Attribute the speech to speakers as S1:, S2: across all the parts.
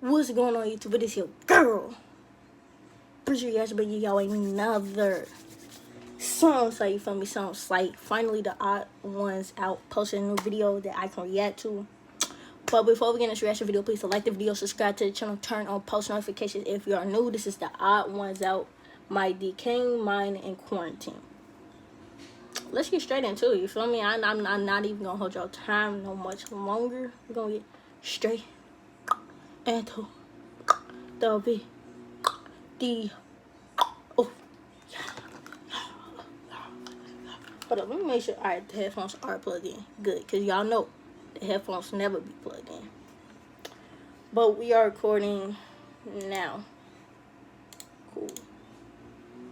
S1: What's going on YouTube? It is your girl. Pretty sure you guys bring y'all another song site, you feel me? Song site. Finally the odd ones out, posting a new video that I can react to. But before we get into the reaction video, please like the video, subscribe to the channel, turn on post notifications if you are new. This is the odd ones out, my decaying mind in quarantine. Let's get straight into it, you feel me? I'm not even gonna hold y'all time no much longer. We're gonna get straight into the video. Oh, hold up, let me make sure. Alright, the headphones are plugged in. Good, because y'all know the headphones never be plugged in. But we are recording now. Cool.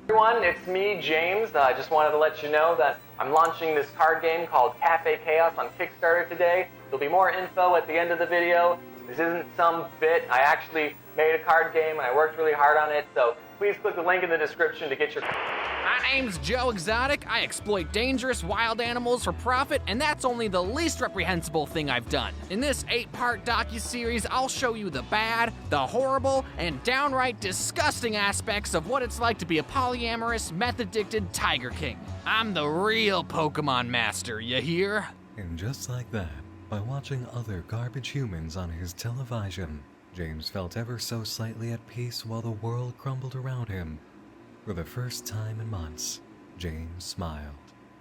S2: Everyone, it's me, James. I just wanted to let you know that I'm launching this card game called Cafe Chaos on Kickstarter today. There'll be more info at the end of the video. This isn't some bit. I actually made a card game and I worked really hard on it, so please click the link in the description to get your...
S3: My name's Joe Exotic. I exploit dangerous wild animals for profit, and that's only the least reprehensible thing I've done. In this 8-part docuseries, I'll show you the bad, the horrible, and downright disgusting aspects of what it's like to be a polyamorous, meth-addicted Tiger King. I'm the real Pokemon master, you hear?
S4: And just like that, by watching other garbage humans on his television, James felt ever so slightly at peace while the world crumbled around him. For the first time in months, James smiled.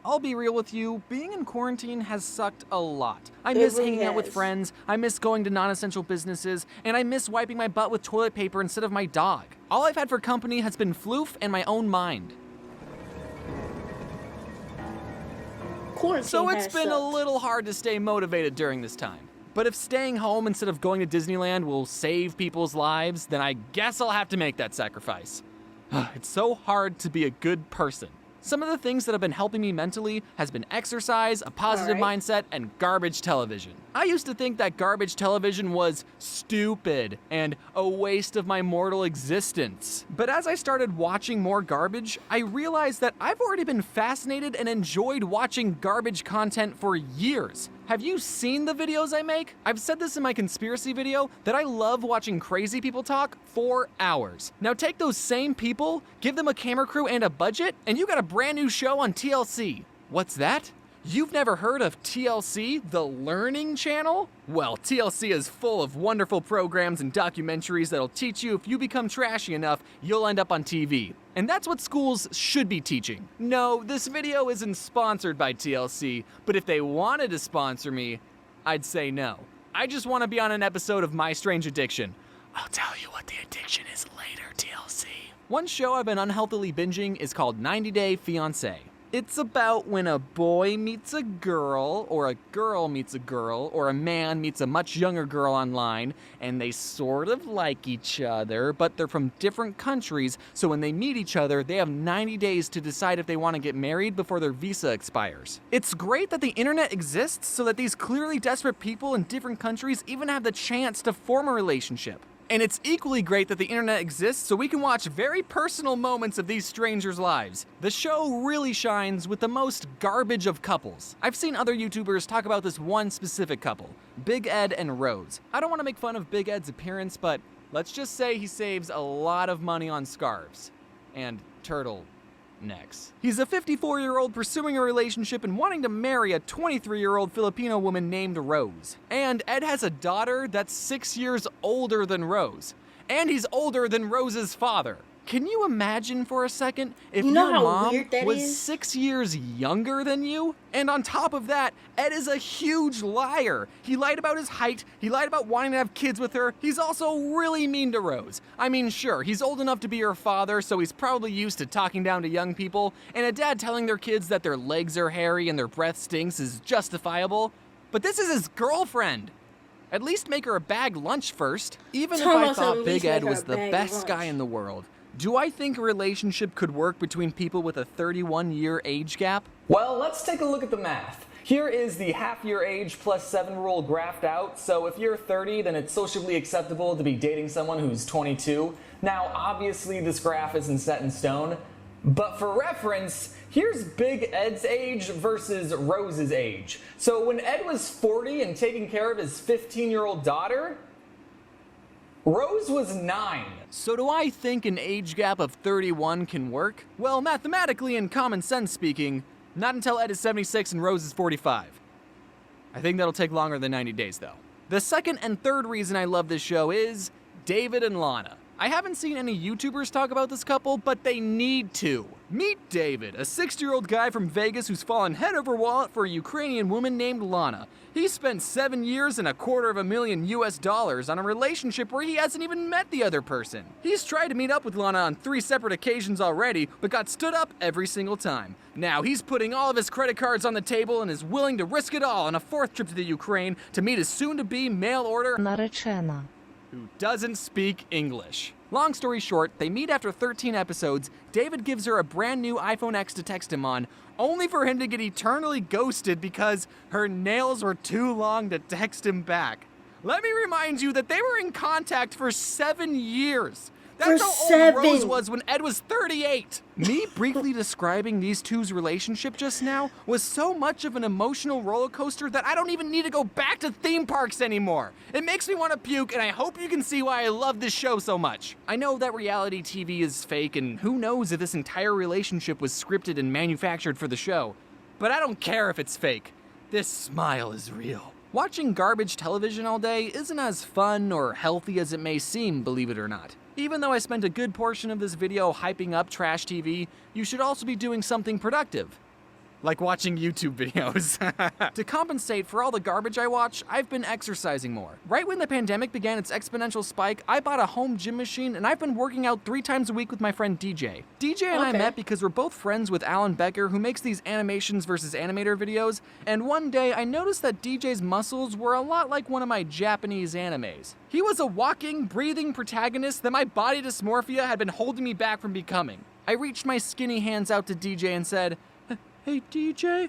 S3: I'll be real with you, being in quarantine has sucked a lot. I miss hanging out with friends, I miss going to non-essential businesses, and I miss wiping my butt with toilet paper instead of my dog. All I've had for company has been floof and my own mind. So it's been a little hard to stay motivated during this time. But if staying home instead of going to Disneyland will save people's lives, then I guess I'll have to make that sacrifice. It's so hard to be a good person. Some of the things that have been helping me mentally has been exercise, a positive mindset, and garbage television. I used to think that garbage television was stupid and a waste of my mortal existence. But as I started watching more garbage, I realized that I've already been fascinated and enjoyed watching garbage content for years. Have you seen the videos I make? I've said this in my conspiracy video that I love watching crazy people talk for hours. Now take those same people, give them a camera crew and a budget, and you got a brand new show on TLC. What's that? You've never heard of TLC, the Learning Channel? Well, TLC is full of wonderful programs and documentaries that'll teach you if you become trashy enough, you'll end up on TV. And that's what schools should be teaching. No, this video isn't sponsored by TLC, but if they wanted to sponsor me, I'd say no. I just want to be on an episode of My Strange Addiction. I'll tell you what the addiction is later, TLC. One show I've been unhealthily binging is called 90 Day Fiancé. It's about when a boy meets a girl, or a girl meets a girl, or a man meets a much younger girl online, and they sort of like each other, but they're from different countries, so when they meet each other, they have 90 days to decide if they want to get married before their visa expires. It's great that the internet exists so that these clearly desperate people in different countries even have the chance to form a relationship. And it's equally great that the internet exists so we can watch very personal moments of these strangers' lives. The show really shines with the most garbage of couples. I've seen other YouTubers talk about this one specific couple, Big Ed and Rose. I don't want to make fun of Big Ed's appearance, but let's just say he saves a lot of money on scarves and turtle necks. He's a 54-year-old pursuing a relationship and wanting to marry a 23-year-old Filipino woman named Rose. And Ed has a daughter that's 6 years older than Rose. And he's older than Rose's father. Can you imagine for a second if your mom was 6 years younger than you? And on top of that, Ed is a huge liar. He lied about his height, he lied about wanting to have kids with her, he's also really mean to Rose. I mean, sure, he's old enough to be her father, so he's probably used to talking down to young people, and a dad telling their kids that their legs are hairy and their breath stinks is justifiable. But this is his girlfriend. At least make her a bag lunch first. Even if I thought Big Ed was the best guy in the world, do I think a relationship could work between people with a 31-year age gap?
S5: Well, let's take a look at the math. Here is the half-year age plus 7 rule graphed out. So if you're 30, then it's socially acceptable to be dating someone who's 22. Now, obviously, this graph isn't set in stone, but for reference, here's Big Ed's age versus Rose's age. So when Ed was 40 and taking care of his 15-year-old daughter, Rose was 9.
S3: So do I think an age gap of 31 can work? Well, mathematically and common sense speaking, not until Ed is 76 and Rose is 45. I think that'll take longer than 90 days though. The second and third reason I love this show is David and Lana. I haven't seen any YouTubers talk about this couple, but they need to. Meet David, a 60-year-old guy from Vegas who's fallen head over wallet for a Ukrainian woman named Lana. He spent 7 years and $250,000 US on a relationship where he hasn't even met the other person. He's tried to meet up with Lana on 3 separate occasions already, but got stood up every single time. Now he's putting all of his credit cards on the table and is willing to risk it all on a 4th trip to the Ukraine to meet his soon-to-be mail-order
S6: Наречена.
S3: who doesn't speak English. Long story short, they meet after 13 episodes. David gives her a brand new iPhone X to text him on, only for him to get eternally ghosted because her nails were too long to text him back. Let me remind you that they were in contact for 7 years. That's how old Rose was when Ed was 38. Me briefly describing these two's relationship just now was so much of an emotional roller coaster that I don't even need to go back to theme parks anymore. It makes me want to puke, and I hope you can see why I love this show so much. I know that reality TV is fake, and who knows if this entire relationship was scripted and manufactured for the show. But I don't care if it's fake. This smile is real. Watching garbage television all day isn't as fun or healthy as it may seem, believe it or not. Even though I spent a good portion of this video hyping up trash TV, you should also be doing something productive. Like watching YouTube videos. To compensate for all the garbage I watch, I've been exercising more. Right when the pandemic began its exponential spike, I bought a home gym machine and I've been working out 3 times a week with my friend DJ. DJ and I met because we're both friends with Alan Becker, who makes these animations versus animator videos, and one day I noticed that DJ's muscles were a lot like one of my Japanese animes. He was a walking, breathing protagonist that my body dysmorphia had been holding me back from becoming. I reached my skinny hands out to DJ and said, "Hey DJ,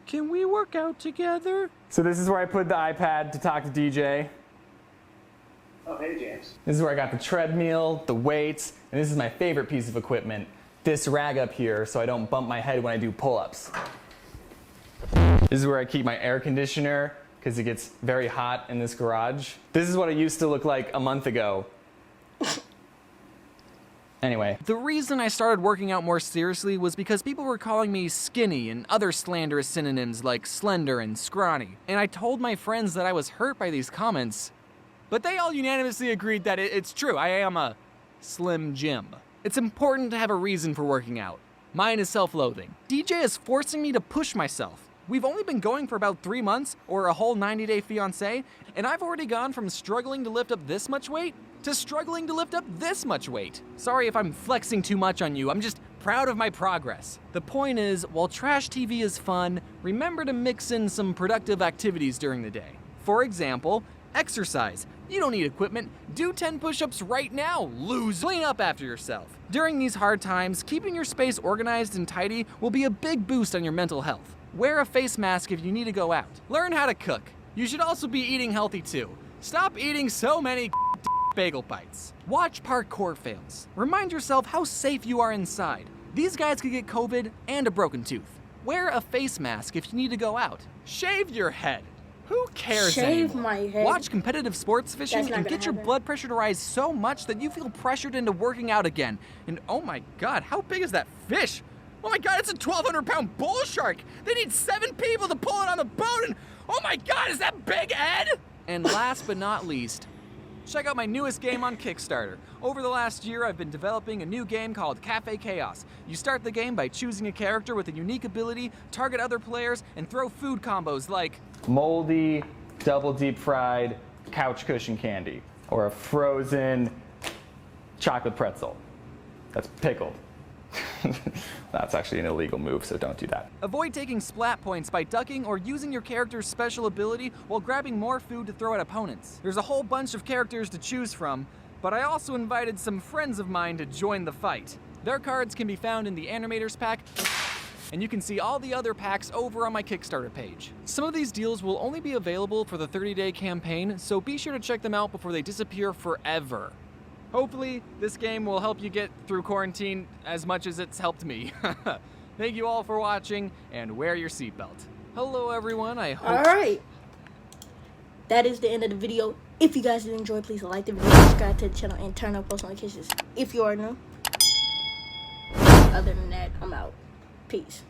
S3: can we work out together?"
S5: So this is where I put the iPad to talk to DJ.
S7: Oh, hey James.
S5: This is where I got the treadmill, the weights, and this is my favorite piece of equipment, this rag up here so I don't bump my head when I do pull-ups. This is where I keep my air conditioner because it gets very hot in this garage. This is what it used to look like a month ago. Anyway.
S3: The reason I started working out more seriously was because people were calling me skinny and other slanderous synonyms like slender and scrawny. And I told my friends that I was hurt by these comments, but they all unanimously agreed that it's true. I am a Slim Jim. It's important to have a reason for working out. Mine is self-loathing. DJ is forcing me to push myself. We've only been going for about 3 months, or a whole 90-day fiancé, and I've already gone from struggling to lift up this much weight to struggling to lift up this much weight. Sorry if I'm flexing too much on you, I'm just proud of my progress. The point is, while trash TV is fun, remember to mix in some productive activities during the day. For example, exercise. You don't need equipment. Do 10 push-ups right now, lose. Clean up after yourself. During these hard times, keeping your space organized and tidy will be a big boost on your mental health. Wear a face mask if you need to go out. Learn how to cook. You should also be eating healthy too. Stop eating so many bagel bites. Watch parkour fails. Remind yourself how safe you are inside. These guys could get COVID and a broken tooth. Wear a face mask if you need to go out. Shave your head. Who cares
S1: Shave
S3: anymore?
S1: my head.
S3: Watch competitive sports fishing
S1: That's not
S3: and
S1: gonna
S3: get your
S1: happen.
S3: blood pressure to rise so much that you feel pressured into working out again. And oh my god, how big is that fish? Oh my god, it's a 1,200-pound bull shark! They need 7 people to pull it on the boat, and oh my god, is that Big Ed? And last but not least, check out my newest game on Kickstarter. Over the last year, I've been developing a new game called Cafe Chaos. You start the game by choosing a character with a unique ability, target other players, and throw food combos like
S5: Moldy, double deep fried couch cushion candy, or a frozen chocolate pretzel that's pickled. That's actually an illegal move, so don't do that.
S3: avoid taking splat points by ducking or using your character's special ability while grabbing more food to throw at opponents. There's a whole bunch of characters to choose from, but I also invited some friends of mine to join the fight. Their cards can be found in the Animators pack, and you can see all the other packs over on my Kickstarter page. Some of these deals will only be available for the 30-day campaign, so be sure to check them out before they disappear forever. Hopefully, this game will help you get through quarantine as much as it's helped me. Thank you all for watching, and wear your seatbelt. Hello everyone, I hope...
S1: Alright. That is the end of the video. If you guys did enjoy, please like the video, subscribe to the channel, and turn on post notifications if you are new. Other than that, I'm out. Peace.